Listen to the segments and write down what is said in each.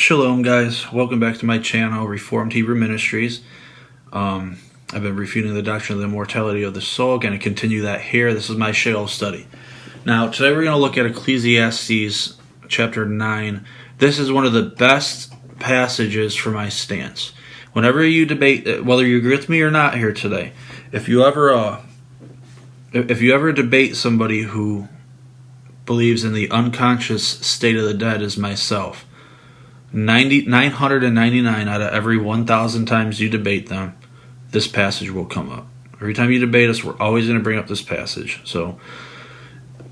Shalom, guys. Welcome back to my channel, Reformed Hebrew Ministries. I've been refuting the doctrine of the immortality of the soul. Going to continue that here. This is my Sheol study. Now, today we're going to look at Ecclesiastes chapter 9. This is one of the best passages for my stance. Whenever you debate, whether you agree with me or not here today, if you ever debate somebody who believes in the unconscious state of the dead as myself, 999 out of every 1,000 times you debate them, this passage will come up. Every time you debate us, we're always going to bring up this passage. So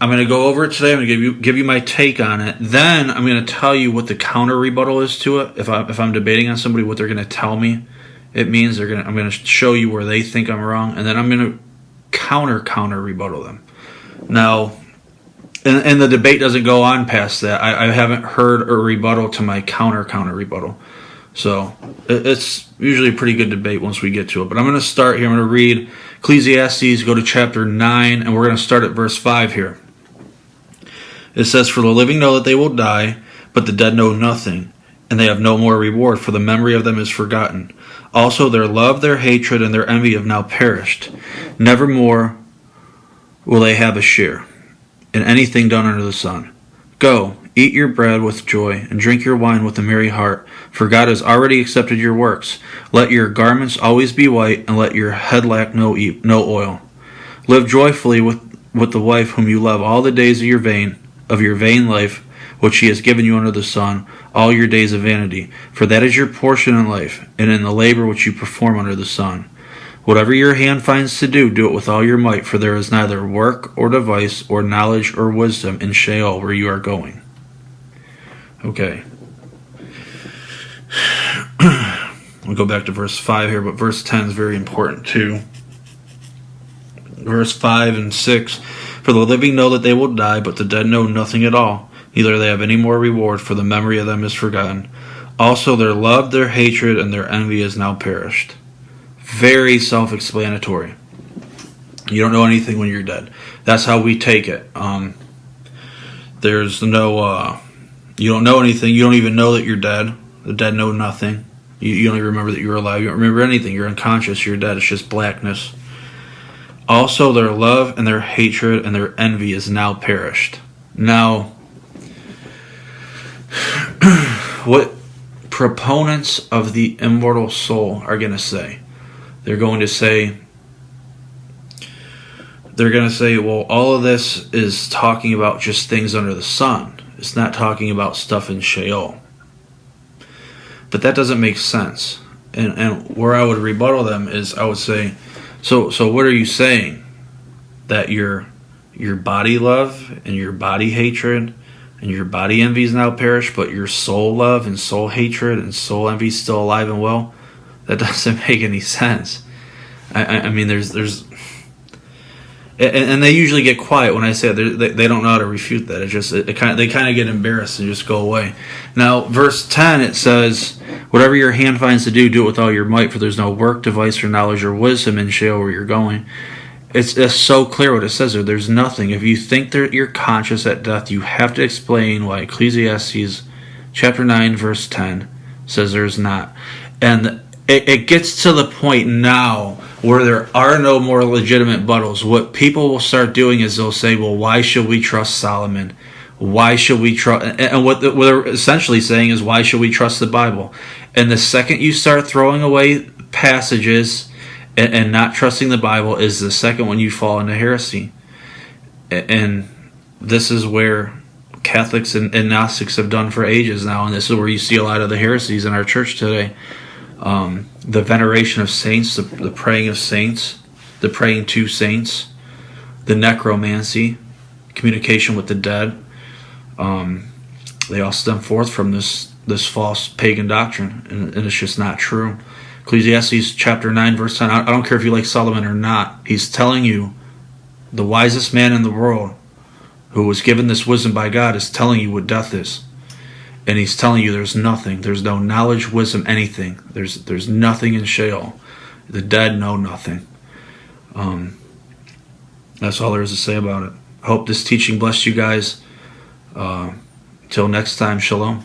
I'm going to go over it today. I'm going to give you my take on it. Then I'm going to tell you what the counter rebuttal is to it. If I'm debating on somebody, what they're going to tell me, it means I'm going to show you where they think I'm wrong, and then I'm going to counter rebuttal them. Now, and the debate doesn't go on past that. I haven't heard a rebuttal to my counter rebuttal. So it's usually a pretty good debate once we get to it. But I'm going to start here. I'm going to read Ecclesiastes, go to chapter 9, and we're going to start at verse 5 here. It says, "For the living know that they will die, but the dead know nothing, and they have no more reward, for the memory of them is forgotten. Also their love, their hatred, and their envy have now perished. Nevermore will they have a share in anything done under the sun. Go, eat your bread with joy, and drink your wine with a merry heart, for God has already accepted your works. Let your garments always be white, and let your head lack no oil. Live joyfully with the wife whom you love all the days of your vain life, which she has given you under the sun, all your days of vanity. For that is your portion in life, and in the labor which you perform under the sun. Whatever your hand finds to do, do it with all your might, for there is neither work or device or knowledge or wisdom in Sheol where you are going." Okay. We'll go back to verse 5 here, but verse 10 is very important too. Verse 5 and 6, "For the living know that they will die, but the dead know nothing at all. Neither they have any more reward, for the memory of them is forgotten. Also their love, their hatred, and their envy is now perished." Very self-explanatory. You don't know anything when you're dead. That's how we take it. There's no, you don't know anything. You don't even know that you're dead. The dead know nothing. You don't even remember that you were alive. You don't remember anything. You're unconscious. You're dead. It's just blackness. Also, their love and their hatred and their envy is now perished. Now, what proponents of the immortal soul are going to say? They're going to say, well, all of this is talking about just things under the sun. It's not talking about stuff in Sheol. But that doesn't make sense. And where I would rebuttal them is, I would say, so what are you saying? That your body love and your body hatred and your body envy is now perished, but your soul love and soul hatred and soul envy is still alive and well? That doesn't make any sense. I mean, there's, and they usually get quiet when I say it. They don't know how to refute that. They kind of get embarrassed and just go away. Now, verse 10, it says, "Whatever your hand finds to do, do it with all your might, for there's no work, device, or knowledge, or wisdom in Sheol where you're going." It's so clear what it says there. There's nothing. If you think that you're conscious at death, you have to explain why Ecclesiastes chapter 9, verse 10 says there's not. And it gets to the point now where there are no more legitimate rebuttals. What people will start doing is they'll say, well, why should we trust Solomon? Why should we trust? And what they're essentially saying is, why should we trust the Bible? And the second you start throwing away passages and not trusting the Bible is the second when you fall into heresy. And this is where Catholics and Gnostics have done for ages now, and this is where you see a lot of the heresies in our church today. The veneration of saints, the praying of saints, the praying to saints, the necromancy, communication with the dead, they all stem forth from this false pagan doctrine, and it's just not true. Ecclesiastes chapter 9, verse 10, I don't care if you like Solomon or not, he's telling you, the wisest man in the world, who was given this wisdom by God, is telling you what death is. And he's telling you there's nothing. There's no knowledge, wisdom, anything. There's nothing in Sheol. The dead know nothing. That's all there is to say about it. I hope this teaching blessed you guys. Till next time, shalom.